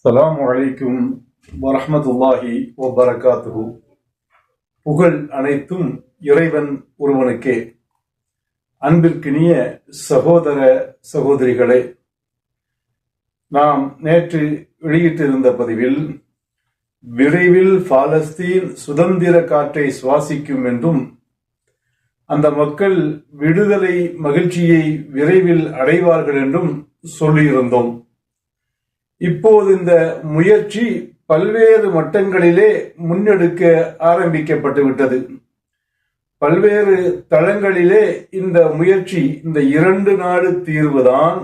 அஸ்ஸலாமு அலைக்கும் வரஹ்மத்துல்லாஹி வபரகாத்துஹு. புகழ் அனைத்தும் இறைவன் ஒருவனுக்கே. அன்பிற்கினிய சகோதர சகோதரிகளே, நாம் நேற்று வெளியிட்டிருந்த பதிவில் விரைவில் பாலஸ்தீன் சுதந்திர காற்றை சுவாசிக்கும் என்றும் அந்த மக்கள் விடுதலை மகிழ்ச்சியை விரைவில் அடைவார்கள் என்றும் சொல்லியிருந்தோம். இப்போது இந்த முயற்சி பல்வேறு மட்டங்களிலே முன்னெடுக்க ஆரம்பிக்கப்பட்டுவிட்டது. பல்வேறு தளங்களிலே இந்த முயற்சி, இந்த 2 நாடு தீர்வுதான்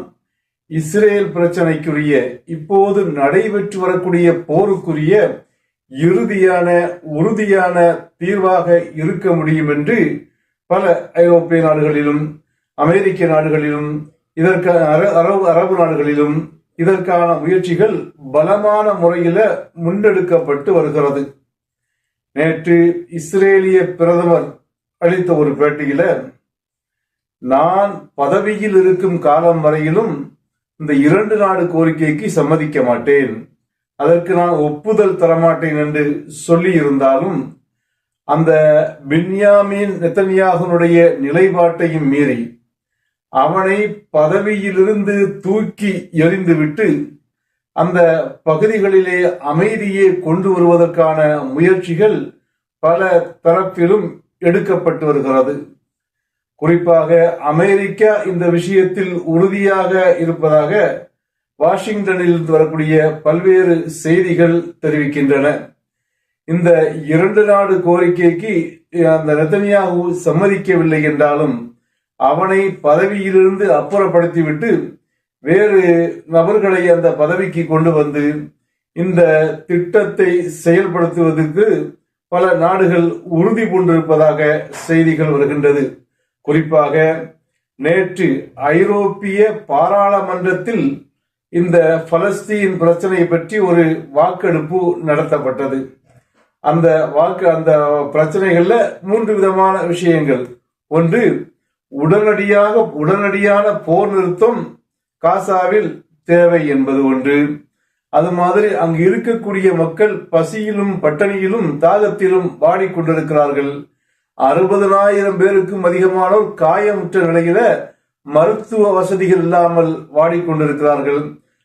இஸ்ரேல் பிரச்சனைக்குரிய, இப்போது நடைபெற்று வரக்கூடிய போருக்குரிய இறுதியான உறுதியான தீர்வாக இருக்க முடியும் என்று பல ஐரோப்பிய நாடுகளிலும் அமெரிக்க நாடுகளிலும் அரபு நாடுகளிலும் இதற்கான முயற்சிகள் பலமான முறையில முன்னெடுக்கப்பட்டு வருகிறது. நேற்று இஸ்ரேலிய பிரதமர் அளித்த ஒரு பேட்டியில, நான் பதவியில் இருக்கும் காலம் வரையிலும் இந்த 2 நாடு கோரிக்கைக்கு சம்மதிக்க மாட்டேன், அதற்கு நான் ஒப்புதல் தரமாட்டேன் என்று சொல்லி இருந்தாலும் அந்த பென்யாமின் நெதன்யாகுனுடைய நிலைப்பாட்டையும் மீறி அவனை பதவியிலிருந்து தூக்கி எறிந்துவிட்டு அந்த பகுதிகளிலே அமைதியை கொண்டு வருவதற்கான முயற்சிகள் பல தரப்பிலும் எடுக்கப்பட்டு வருகிறது. குறிப்பாக அமெரிக்கா இந்த விஷயத்தில் உறுதியாக இருப்பதாக வாஷிங்டனில் வரக்கூடிய பல்வேறு செய்திகள் தெரிவிக்கின்றன. இந்த 2 நாடு கோரிக்கைக்கு அந்த நெதன்யாகு சம்மதிக்கவில்லை என்றாலும் அவனை பதவியிலிருந்து அப்புறப்படுத்திவிட்டு வேறு நபர்களை அந்த பதவிக்கு கொண்டு வந்து இந்த திட்டத்தை செயல்படுத்துவதற்கு பல நாடுகள் உறுதி கொண்டிருப்பதாக செய்திகள் வருகின்றது. குறிப்பாக நேற்று ஐரோப்பிய பாராளுமன்றத்தில் இந்த பலஸ்தீன் பிரச்சனை பற்றி ஒரு வாக்கெடுப்பு நடத்தப்பட்டது. அந்த பிரச்சனைகள்ல 3 விதமான விஷயங்கள். ஒன்று, உடனடியான போர் நிறுத்தம் காசாவில் தேவை என்பது ஒன்று. அது மாதிரி அங்கு இருக்கக்கூடிய மக்கள் பசியிலும் பட்டினியிலும் தாகத்திலும் வாடிக்கொண்டிருக்கிறார்கள். 60,000 பேருக்கும் அதிகமானோர் காயமுற்ற நிலையில மருத்துவ வசதிகள் இல்லாமல் வாடிக்கொண்டிருக்கிறார்கள்.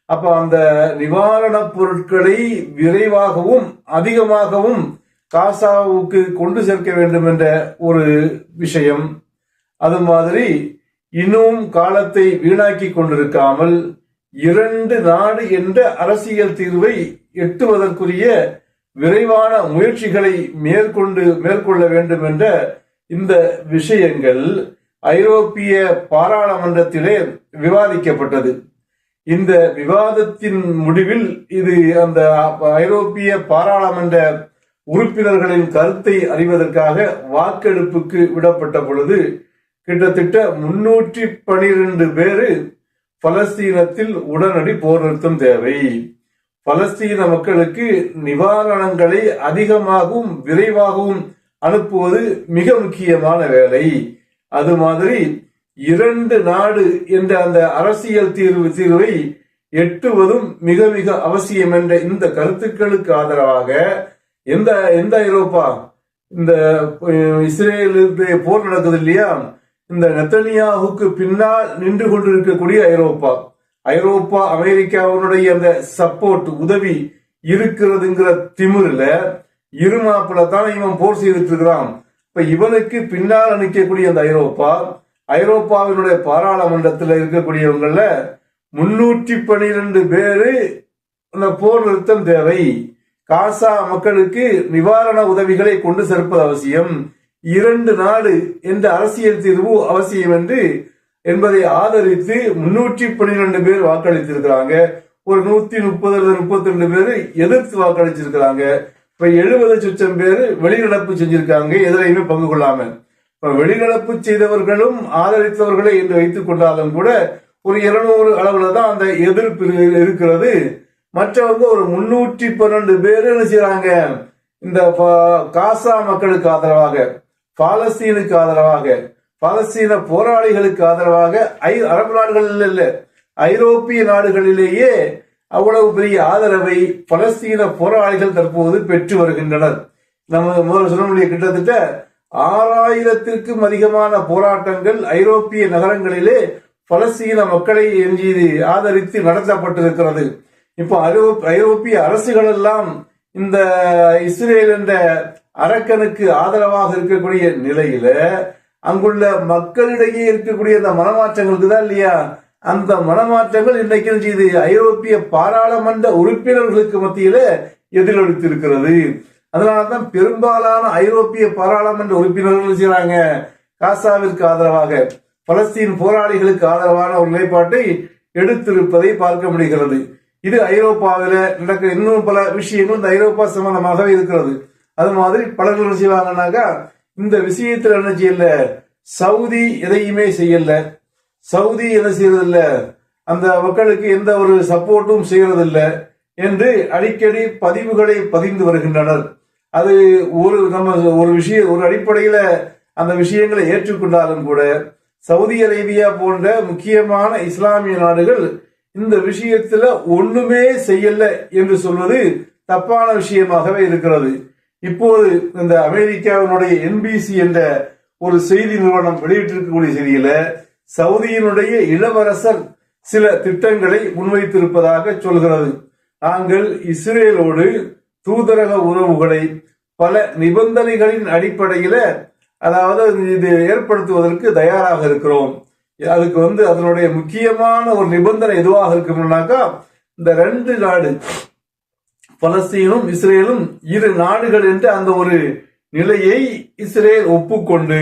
அப்ப அந்த நிவாரண பொருட்களை விரைவாகவும் அதிகமாகவும் காசாவுக்கு கொண்டு சேர்க்க வேண்டும் என்ற ஒரு விஷயம். அது மாதிரி இன்னும் காலத்தை வீணாக்கி கொண்டிருக்காமல் 2 நாடு என்ற அரசியல் தீர்வை எட்டுவதற்குரிய விரைவான முயற்சிகளை மேற்கொள்ள வேண்டும் என்ற இந்த விஷயங்கள் ஐரோப்பிய பாராளுமன்றத்திலே விவாதிக்கப்பட்டது. இந்த விவாதத்தின் முடிவில் இது அந்த ஐரோப்பிய பாராளுமன்ற உறுப்பினர்களின் கருத்தை அறிவதற்காக வாக்கெடுப்புக்கு விடப்பட்ட பொழுது கிட்டத்தட்ட 312 பேரு பலஸ்தீனத்தில் உடனடி போர் நிறுத்தம் தேவை, பலஸ்தீன மக்களுக்கு நிவாரணங்களை அதிகமாகவும் விரைவாகவும் அனுப்புவது மிக முக்கியமான வேலை, அது மாதிரி 2 நாடு என்ற அந்த அரசியல் தீர்வை எட்டுவதும் மிக மிக அவசியம் என்ற இந்த கருத்துக்களுக்கு ஆதரவாக எந்த ஐரோப்பா, இந்த இஸ்ரேலுக்கு போர் நடக்குது இல்லையா, இந்த நெதன்யாகுக்கு பின்னால் நின்று கொண்டிருக்கக்கூடிய ஐரோப்பா அமெரிக்காவுடைய அந்த சப்போர்ட் உதவி இருக்கிறதுங்கிற திமிரில இருமாப்புல தான் இவன் போர் செய்துட்டு இருக்கிறான். இப்ப இவனுக்கு பின்னால் நிற்கக்கூடிய அந்த ஐரோப்பாவினுடைய பாராளுமன்றத்தில் இருக்கக்கூடியவங்கள 312 பேரு அந்த போர் நிறுத்தம் தேவை, காசா மக்களுக்கு நிவாரண உதவிகளை கொண்டு சேர்ப்பது அவசியம், 2 நாடு என்ற அரசியல் தீர்வு அவசியம் என்பதை ஆதரித்து 312 பேர் வாக்களித்திருக்கிறாங்க. ஒரு 132 பேர் எதிர்த்து வாக்களிச்சிருக்கிறாங்க. இப்ப 70 பேர் வெளிநடப்பு செஞ்சிருக்காங்க, எதிரையுமே பங்கு கொள்ளாம. இப்ப வெளிநடப்பு செய்தவர்களும் ஆதரித்தவர்களை என்று வைத்துக் கொண்டாலும் கூட ஒரு 200 அளவுல தான் அந்த எதிர்ப்பு இருக்கிறது. மற்றவங்க ஒரு 312 பேர் என்ன செய்யறாங்க, இந்த காசா மக்களுக்கு ஆதரவாக, பாலஸ்தீனுக்கு ஆதரவாக, பாலஸ்தீன போராளிகளுக்கு ஆதரவாக அரபு நாடுகளில் இல்ல ஐரோப்பிய நாடுகளிலேயே அவ்வளவு பெரிய ஆதரவை பலஸ்தீன போராளிகள் தற்போது பெற்று வருகின்றனர். நம்ம முதல்ல சொல்ல முடிய கிட்டத்தட்ட 6000த்திற்கும் அதிகமான போராட்டங்கள் ஐரோப்பிய நகரங்களிலே பலஸ்தீன மக்களை ஆதரித்து நடத்தப்பட்டிருக்கிறது. இப்போ ஐரோப்பிய அரசுகள் எல்லாம் இந்த இஸ்ரேல் என்ற அரக்கனுக்கு ஆதரவாக இருக்கக்கூடிய நிலையில அங்குள்ள மக்களிடையே இருக்கக்கூடிய அந்த மனமாற்றங்களுக்கு தான் இல்லையா, அந்த மனமாற்றங்கள் இன்றைக்கு ஐரோப்பிய பாராளுமன்ற உறுப்பினர்களுக்கு மத்தியில எதிரொலித்திருக்கிறது. அதனாலதான் பெரும்பாலான ஐரோப்பிய பாராளுமன்ற உறுப்பினர்கள் செய்யறாங்க, காசாவிற்கு ஆதரவாக பலஸ்தீன் போராளிகளுக்கு ஆதரவான ஒரு நிலைப்பாட்டை எடுத்திருப்பதை பார்க்க முடிகிறது. இது ஐரோப்பாவில நடக்கிற இன்னும் பல விஷயங்கள் இந்த ஐரோப்பா சம்பந்தமாகவே இருக்கிறது. அது மாதிரி பலர்கள் என்ன செய்வாங்கன்னாக்கா, இந்த விஷயத்துல என்ன செய்யல, சவுதி எதையுமே செய்யல, சவுதி என்ன செய்யறதில்ல, அந்த மக்களுக்கு எந்த ஒரு சப்போர்ட்டும் செய்யறதில்ல என்று அடிக்கடி பதிவுகளை பதிந்து வருகின்றனர். அது ஒரு அடிப்படையில அந்த விஷயங்களை ஏற்றுக்கொண்டாலும் கூட சவுதி அரேபியா போன்ற முக்கியமான இஸ்லாமிய நாடுகள் இந்த விஷயத்துல ஒண்ணுமே செய்யல என்று சொல்வது தப்பான விஷயமாகவே இருக்கிறது. இப்போது இந்த அமெரிக்காவினுடைய NBC என்ற ஒரு செய்தி நிறுவனம் வெளியிட்டிருக்கக்கூடிய செய்தியில சவுதியினுடைய இளவரசர் சில திட்டங்களை முன்வைத்திருப்பதாக சொல்கிறது. நாங்கள் இஸ்ரேலோடு தூதரக உறவுகளை பல நிபந்தனைகளின் அடிப்படையில இது ஏற்படுத்துவதற்கு தயாராக இருக்கிறோம். அதுக்கு அதனுடைய முக்கியமான ஒரு நிபந்தனை எதுவாக இருக்கும்னாக்கா, இந்த 2 நாடு பலஸ்தீனும் இஸ்ரேலும் இரு நாடுகள் என்று அந்த ஒரு நிலையை இஸ்ரேல் ஒப்புக்கொண்டு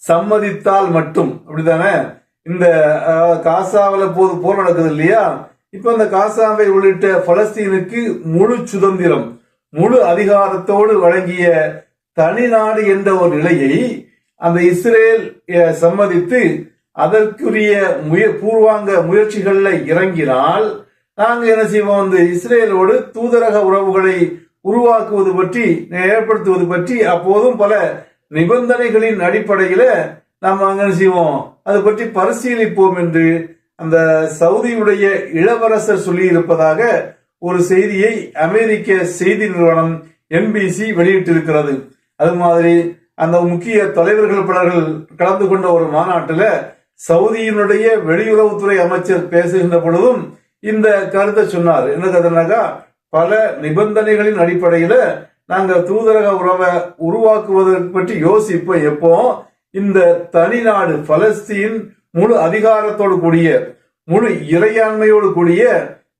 சம்மதித்தால் மட்டும், அப்படித்தானே, இந்த காசாவில போர் நடக்குது இல்லையா, இப்ப இந்த காசாவை உள்ளிட்ட பலஸ்தீனுக்கு முழு சுதந்திரம் முழு அதிகாரத்தோடு வழங்கிய தனி நாடு என்ற ஒரு நிலையை அந்த இஸ்ரேல் சம்மதித்து அதற்குரிய பூர்வாங்க முயற்சிகள்ல இறங்கினால் நாங்க என்ன செய்வோம், இஸ்ரேலோடு தூதரக உறவுகளை உருவாக்குவது பற்றி ஏற்படுத்துவது பற்றி அப்போதும் பல நிபந்தனைகளின் அடிப்படையில நாம் அங்க செய்வோம், அதை பற்றி பரிசீலிப்போம் என்று அந்த சவுதியுடைய இளவரசர் சொல்லி இருப்பதாக ஒரு செய்தியை அமெரிக்க செய்தி நிறுவனம் NBC வெளியிட்டிருக்கிறது. அது மாதிரி அந்த முக்கிய தலைவர்கள் பலர்கள் கலந்து கொண்ட ஒரு மாநாட்டில் சவுதியினுடைய வெளியுறவுத்துறை அமைச்சர் பேசுகின்ற பொழுதும் இந்த கருத்தை சொன்னார். என்ன கருத்துனாக்கா, பல நிபந்தனைகளின் அடிப்படையில நாங்கள் தூதரக உறவை உருவாக்குவதற்கு பற்றி யோசிப்போம். எப்போ இந்த தனி நாடு பலஸ்தீன் முழு அதிகாரத்தோடு கூடிய முழு இறையாண்மையோடு கூடிய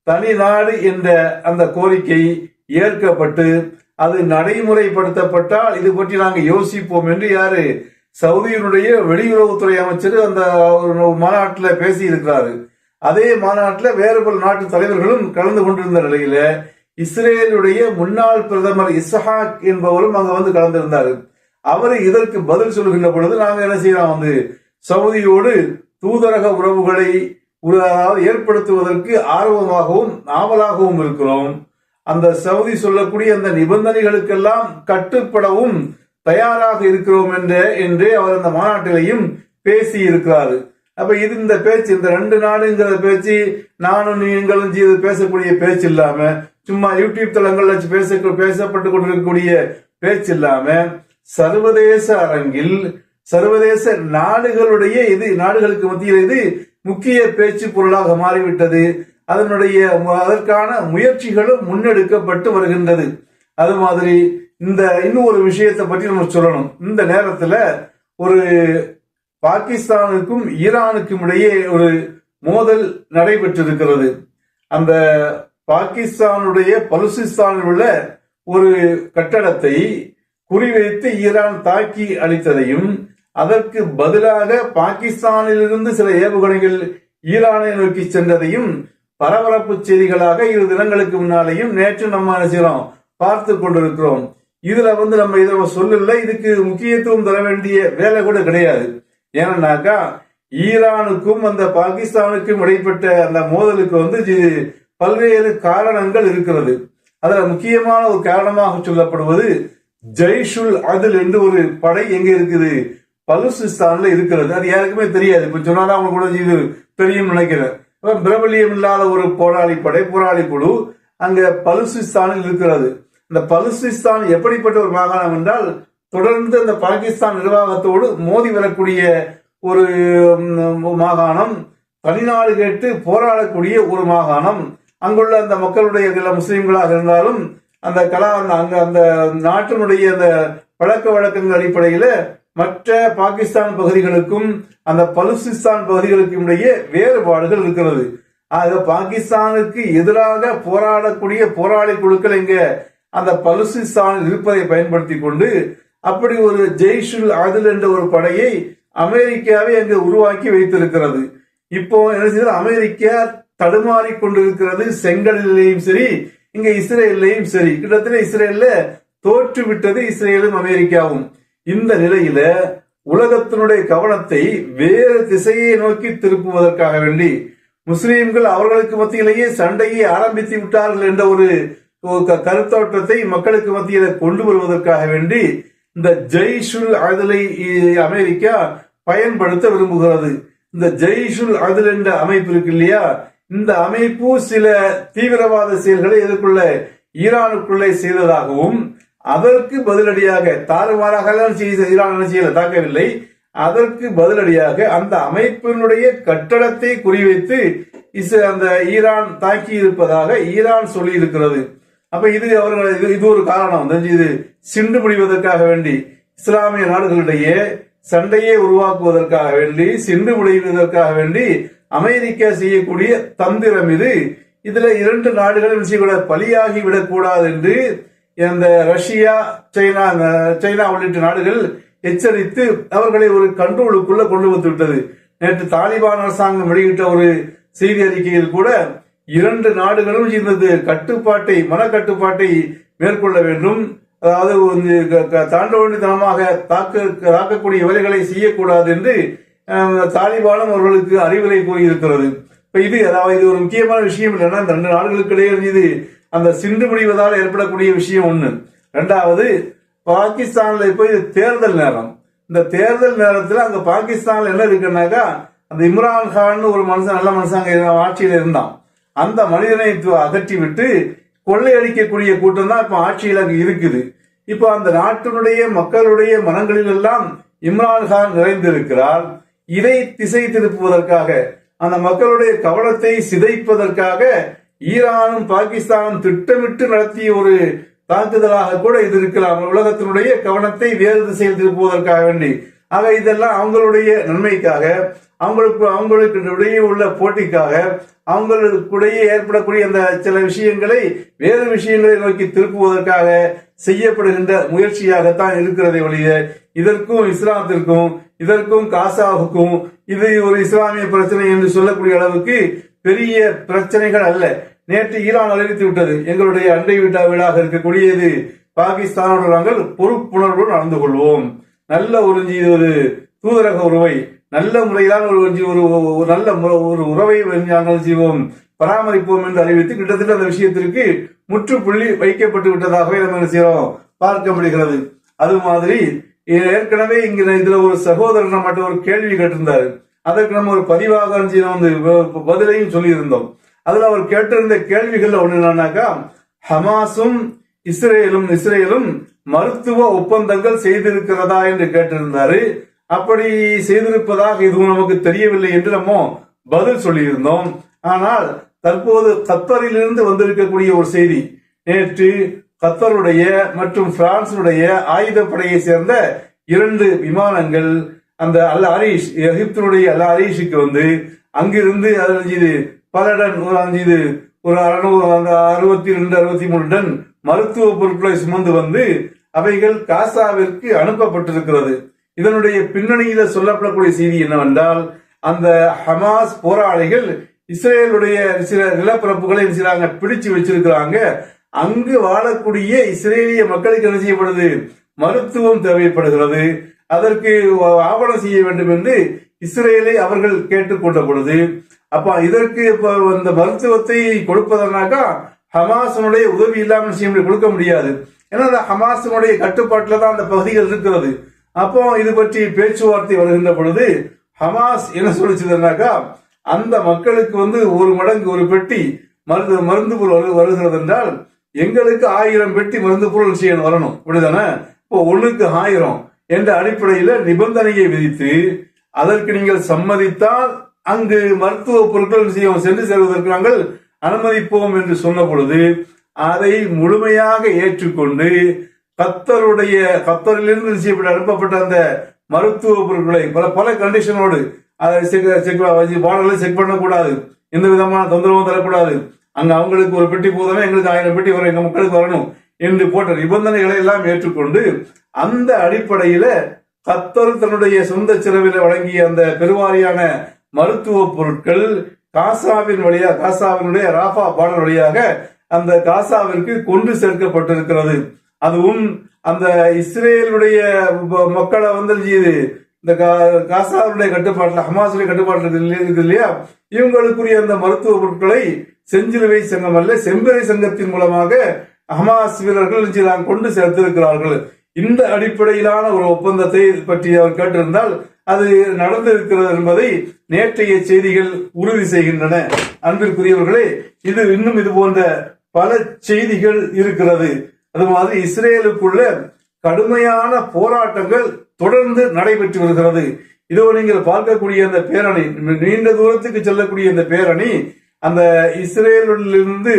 தனி நாடு என்ற அந்த கோரிக்கை ஏற்கப்பட்டு அது நடைமுறைப்படுத்தப்பட்டால் இது பற்றி நாங்கள் யோசிப்போம் என்று யாரு, சவுதியினுடைய வெளியுறவுத்துறை அமைச்சர் அந்த மாநாட்டில் பேசி இருக்கிறாரு. அதே மாநாட்டில் வேறு பல நாட்டு தலைவர்களும் கலந்து கொண்டிருந்த நிலையில இஸ்ரேலுடைய முன்னாள் பிரதமர் இஸ்ஹாக் என்பவரும் அங்க கலந்திருந்தாரு. அவர் இதற்கு பதில் சொல்கின்ற பொழுது நாங்க என்ன செய்யறோம், சவுதியோடு தூதரக உறவுகளை ஏற்படுத்துவதற்கு ஆர்வமாகவும் ஆவலாகவும் இருக்கிறோம். அந்த சவுதி சொல்லக்கூடிய அந்த நிபந்தனைகளுக்கெல்லாம் கட்டுப்படவும் தயாராக இருக்கிறோம் என்று அவர் அந்த மாநாட்டிலையும் பேசி இருக்கிறாரு. அப்ப இது இந்த பேச்சு, இந்த 2 நாடுங்கிற பேச்சு நானும் நீங்களும் பேசக்கூடிய பேச்சு இல்லாம, சும்மா யூடியூப் தளங்கள்ல பேசப்பட்டு கொண்டிருக்கக்கூடிய பேச்சு இல்லாம சர்வதேச அரங்கில் சர்வதேச நாடுகளுக்கு மத்தியில் இது முக்கிய பேச்சு பொருளாக மாறிவிட்டது. அதற்கான முயற்சிகளும் முன்னெடுக்கப்பட்டு வருகின்றது. அது மாதிரி இன்னும் ஒரு விஷயத்தை பற்றி நம்ம சொல்லணும். இந்த நேரத்துல ஒரு பாகிஸ்தானுக்கும் ஈரானுக்கும் இடையே ஒரு மோதல் நடைபெற்றிருக்கிறது. அந்த பாகிஸ்தானுடைய பலுசிஸ்தானில் உள்ள ஒரு கட்டடத்தை குறிவைத்து ஈரான் தாக்கி அளித்ததையும் அதற்கு பதிலாக பாகிஸ்தானிலிருந்து சில ஏவுகணைகள் ஈரானை நோக்கி சென்றதையும் பரபரப்பு செய்திகளாக 2 தினங்களுக்கு முன்னாலேயும் நேற்று நம்ம நினைச்சிரோம் பார்த்து கொண்டிருக்கிறோம். இதுல நம்ம இதை சொல்லல, இதுக்கு முக்கியத்துவம் தர வேண்டிய வேலை கூட கிடையாது. ஏன்னாக்கா ஈரானுக்கும் அந்த பாகிஸ்தானுக்கும் இடைப்பட்ட அந்த மோதலுக்கு பல்வேறு காரணங்கள் இருக்கிறது. அதுல முக்கியமான ஒரு காரணமாக சொல்லப்படுவது ஜெய்ஷுல் அதில் என்று ஒரு படை எங்க இருக்குது, பலுசிஸ்தான்ல இருக்கிறது. அது யாருக்குமே தெரியாது. இப்ப சொன்னாலும் அவங்க கூட தெரியும் நினைக்கிறேன். பிரபலியம் இல்லாத ஒரு போராளி குழு அங்க பலுசிஸ்தானில் இருக்கிறது. இந்த பலுசிஸ்தான் எப்படிப்பட்ட ஒரு மாகாணம் என்றால், தொடர்ந்து அந்த பாகிஸ்தான் நிர்வாகத்தோடு மோதி வரக்கூடிய ஒரு மாகாணம், தனிநாடு கேட்டு போராடக்கூடிய ஒரு மாகாணம். அங்குள்ள அந்த மக்களுடைய முஸ்லிம்களாக இருந்தாலும் அந்த அந்த நாட்டினுடைய அந்த பழக்க வழக்கங்கள் அடிப்படையில மற்ற பாகிஸ்தான் பகுதிகளுக்கும் அந்த பலுசிஸ்தான் பகுதிகளுக்கும் இடையே வேறுபாடுகள் இருக்கிறது. ஆக பாகிஸ்தானுக்கு எதிராக போராடக்கூடிய போராளி குழுக்கள் இங்க அந்த பலுசிஸ்தானில் இருப்பதை பயன்படுத்தி கொண்டு அப்படி ஒரு ஜெய்ஷுல் ஆதில் என்ற ஒரு படையை அமெரிக்காவை அங்கு உருவாக்கி வைத்திருக்கிறது. இப்போ என்ன செய்ய, அமெரிக்கா தடுமாறி கொண்டிருக்கிறது. செங்கடலிலேயும் சரி, இங்க இஸ்ரேலையும் சரி. கிட்டத்தட்ட இஸ்ரேல்ல தோற்று விட்டது இஸ்ரேலும் அமெரிக்காவும். இந்த நிலையில உலகத்தினுடைய கவனத்தை வேறு திசையை நோக்கி திருப்புவதற்காக வேண்டி முஸ்லீம்கள் அவர்களுக்கு மத்தியிலேயே சண்டையை ஆரம்பித்து விட்டார்கள் என்ற ஒரு கருத்தோட்டத்தை மக்களுக்கு மத்தியில கொண்டு வருவதற்காக வேண்டி இந்த ஜெய்ஷுல் அதிலை அமெரிக்கா பயன்படுத்த விரும்புகிறது. இந்த ஜெய்ஷுல் அதில் என்ற அமைப்பு இருக்கு இல்லையா, இந்த அமைப்பு சில தீவிரவாத செயல்களை எதிர்கொள்ள ஈரானுக்குள்ளே செய்ததாகவும், அதற்கு பதிலடியாக தாறுமாறாக ஈரான் செய்யல தாக்கவில்லை, அதற்கு பதிலடியாக அந்த அமைப்பினுடைய கட்டடத்தை குறிவைத்து அந்த ஈரான் தாக்கி இருப்பதாக ஈரான் சொல்லி இருக்கிறது. அப்ப இது இது ஒரு காரணம். இது சிண்டு முடிவதற்காக வேண்டி இஸ்லாமிய நாடுகளிடையே சண்டையை உருவாக்குவதற்காக வேண்டி, சிண்டு முடிவதற்காக வேண்டி அமெரிக்கா செய்யக்கூடிய தந்திரம் இது. இதுல இரண்டு நாடுகளும் செய்யக்கூடாது, பலியாகி விடக்கூடாது என்று இந்த ரஷ்யா, சைனா உள்ளிட்ட நாடுகள் எச்சரித்து அவர்களை ஒரு கண்ட்ரோலுக்குள்ள கொண்டு வந்து விட்டது. நேற்று தாலிபான் அரசாங்கம் வெளியிட்ட ஒரு செய்தி அறிக்கையில் கூட இரண்டு நாடுகளும் இந்த கட்டுப்பாட்டை, மனக்கட்டுப்பாட்டை மேற்கொள்ள வேண்டும். அதாவது தாண்டவண்டித்தனமாக தாக்கக்கூடிய வேலைகளை செய்யக்கூடாது என்று தாலிபானும் அவர்களுக்கு அறிவுரை கூறியிருக்கிறது. இப்ப இது ஒரு முக்கியமான விஷயம் இல்லைன்னா, இந்த ரெண்டு நாடுகளுக்கு இடையே இது அந்த சிந்து முடிவதால் ஏற்படக்கூடிய விஷயம் ஒண்ணு. ரெண்டாவது, பாகிஸ்தான்ல இப்போ இது தேர்தல் நேரம். இந்த தேர்தல் நேரத்தில் அங்க பாகிஸ்தான்ல என்ன இருக்குன்னாக்கா, அந்த இம்ரான் கான் ஒரு மனுஷன், நல்ல மனுஷன் ஆட்சியில இருந்தான். அந்த மனிதனை அகற்றி விட்டு கொள்ளையடிக்கக்கூடிய கூட்டம் தான் இப்ப ஆட்சியில் அங்கு இருக்குது. இப்போ அந்த நாட்டினுடைய மக்களுடைய மனங்களில் எல்லாம் இம்ரான் கான் நிறைந்திருக்கிறார். இதை திசை திருப்புவதற்காக, அந்த மக்களுடைய கவனத்தை சிதைப்பதற்காக ஈரானும் பாகிஸ்தானும் திட்டமிட்டு நடத்திய ஒரு தாக்குதலாக கூட இது இருக்கலாம். உலகத்தினுடைய கவனத்தை வேறு திசையில் திருப்புவதற்காக வேண்டி. ஆக இதெல்லாம் அவங்களுடைய நன்மைக்காக, அவங்களுக்கு இடையே உள்ள போட்டிக்காக, அவங்களுக்கிடையே ஏற்படக்கூடிய அந்த சில விஷயங்களை வேறு விஷயங்களை நோக்கி திருப்புவதற்காக செய்யப்படுகின்ற முயற்சியாகத்தான் இருக்கிறதை ஒழிய, இதற்கும் இஸ்லாத்திற்கும், இதற்கும் காசாவுக்கும் இது ஒரு இஸ்லாமிய பிரச்சனை என்று சொல்லக்கூடிய அளவுக்கு பெரிய பிரச்சனைகள் அல்ல. நேற்று ஈரான் அறிவித்து விட்டது, எங்களுடைய அண்டை வீடாக இருக்கக்கூடியது பாகிஸ்தானோடு நாங்கள் பொறுப்புணர்வு நடந்து கொள்வோம். நல்ல ஒரு தூதரக உறவை, நல்ல முறையிலான ஒரு நல்ல ஒரு உறவை நாங்கள் செய்வோம், பராமரிப்போம் என்று அறிவித்து கிட்டத்தட்ட அந்த விஷயத்திற்கு முற்றுப்புள்ளி வைக்கப்பட்டு விட்டதாகவே நம்ம செய்யறோம் பார்க்க முடிகிறது. அது மாதிரி ஏற்கனவே இங்க இதுல ஒரு சகோதரர் நம்மகிட்ட ஒரு கேள்வி கேட்டிருந்தாரு. அதற்கு நம்ம ஒரு பதிவாக பதிலையும் சொல்லி இருந்தோம். அதுல அவர் கேட்டிருந்த கேள்விகள் ஒண்ணு என்னன்னாக்கா, ஹமாஸும் இஸ்ரேலும் மருத்துவ ஒப்பந்தங்கள் செய்திருக்கிறதா என்று கேட்டிருந்தாரு. அப்படி செய்திருப்பதாக எதுவும் நமக்கு தெரியவில்லை என்று நம்ம பதில் சொல்லியிருந்தோம். ஆனால் தற்போது கத்தரிலிருந்து வந்திருக்கக்கூடிய ஒரு செய்தி, நேற்று கத்தருடைய மற்றும் பிரான்சுடைய ஆயுதப்படையை சேர்ந்த 2 விமானங்கள் அந்த அல் அரீஷ், எகிப்தினுடைய அல் அரீஷுக்கு வந்து அங்கிருந்து பல டன் ஒரு 62-63 டன் மருத்துவ பொருட்களை சுமந்து வந்து அவைகள் காசாவிற்கு அனுப்பப்பட்டிருக்கிறது. இதனுடைய பின்னணியில சொல்லப்படக்கூடிய செய்தி என்னவென்றால், அந்த ஹமாஸ் போராளிகள் இஸ்ரேலுடைய சில நிலப்பரப்புகளை பிடிச்சு வச்சிருக்கிறாங்க. அங்கு வாழக்கூடிய இஸ்ரேலிய மக்களுக்கு என்ன செய்யப்படுது, மருத்துவம் தேவைப்படுகிறது, அதற்கு ஆவணம் செய்ய வேண்டும் என்று இஸ்ரேலை அவர்கள் கேட்டுக்கொண்ட பொழுது, அப்ப இதற்கு இந்த மருத்துவத்தை கொடுப்பதனாக்கா ஹமாஸனுடைய உதவி இல்லாமல் செய்ய கொடுக்க முடியாது. ஏன்னா ஹமாஸனுடைய கட்டுப்பாட்டில் தான் அந்த பகுதிகள் இருக்கிறது. அப்போ இது பற்றி பேச்சுவார்த்தை வருகின்ற பொழுது ஹமாஸ் என்ன சொல்லிச்சதுனாக்கா, அந்த மக்களுக்கு ஒரு மடங்கு ஒரு பெட்டி மருந்து பொருள் வருகிறது என்றால் எங்களுக்கு 1000 பெட்டி மருந்து பொருள் செய்யணும் வரணும், அப்படிதானே? இப்போ 1க்கு 1000 என்ற அடிப்படையில நிபந்தனையை விதித்து அதற்கு நீங்கள் சம்மதித்தால் அங்கு மருத்துவ பொருட்கள் சென்று செல்வதற்கு நாங்கள் அனுமதிப்போம் என்று சொன்ன பொழுது அதை முழுமையாக ஏற்றுக்கொண்டு கத்தரிலிருந்து அனுப்பப்பட்ட அந்த மருத்துவ பொருட்களை பல கண்டிஷனோடு அதை செக் பண்ணக்கூடாது, எந்த விதமான தொந்தரவும் தரக்கூடாது, அங்க அவங்களுக்கு ஒரு பெட்டி போதுமே எங்களுக்கு 1000 பெட்டி வரும், எங்க மக்களுக்கு வரணும் என்று போட்ட நிபந்தனைகளை எல்லாம் ஏற்றுக்கொண்டு அந்த அடிப்படையில கத்தர் தன்னுடைய சொந்த செலவில் வழங்கிய அந்த பெருவாரியான மருத்துவ பொருட்கள் காசாவினுடைய ராஃபா பார்டர் வழியாக அந்த காசாவிற்கு கொண்டு சேர்க்கப்பட்டிருக்கிறது. அதுவும் அந்த இஸ்ரேலுடைய மக்களை இந்த காசாவுடைய கட்டுப்பாட்டில் ஹமாஸுடைய கட்டுப்பாட்டில் இருக்குது இல்லையா, இவங்களுக்குரிய அந்த மருத்துவ பொருட்களை செஞ்சிலுவை சங்கம் அல்ல செம்பிறை சங்கத்தின் மூலமாக ஹமாஸ் வீரர்கள் கொண்டு சேர்த்திருக்கிறார்கள். இந்த அடிப்படையிலான ஒரு ஒப்பந்தத்தை பற்றி அவர் கேட்டிருந்தால் அது நடந்திருக்கிறது என்பதை நேற்றைய செய்திகள் உறுதி செய்கின்றன. அன்பிற்குரியவர்களே, இன்னும் இது போன்ற பல செய்திகள் இருக்கிறது. அது மாதிரி இஸ்ரேலுக்குள்ள கடுமையான போராட்டங்கள் தொடர்ந்து நடைபெற்று வருகிறது. இதோ நீங்கள் பார்க்கக்கூடிய அந்த பேரணி, நீண்ட தூரத்துக்கு செல்லக்கூடிய இந்த பேரணி, அந்த இஸ்ரேலிலிருந்து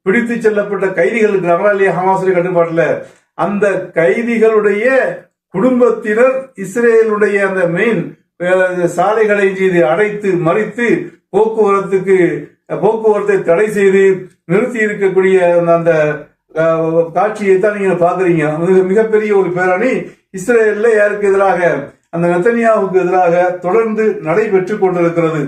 பிடித்து செல்லப்பட்ட கைதிகள் இருக்கிறாங்களா இல்லையா ஹமாஸுடைய கட்டுப்பாட்டில், அந்த கைதிகளுடைய குடும்பத்தினர் இஸ்ரேலுடைய அந்த மெயின் சாலைகளை அடைத்து மறித்து போக்குவரத்தை தடை செய்து நிறுத்தி இருக்கக்கூடிய அந்த காட்சியை தான் நீங்க பாக்குறீங்க. மிகப்பெரிய ஒரு பேரணி இஸ்ரேல்ல யாருக்கு எதிராக, அந்த நெத்தனியாவுக்கு எதிராக தொடர்ந்து நடைபெற்றுக் கொண்டிருக்கிறது.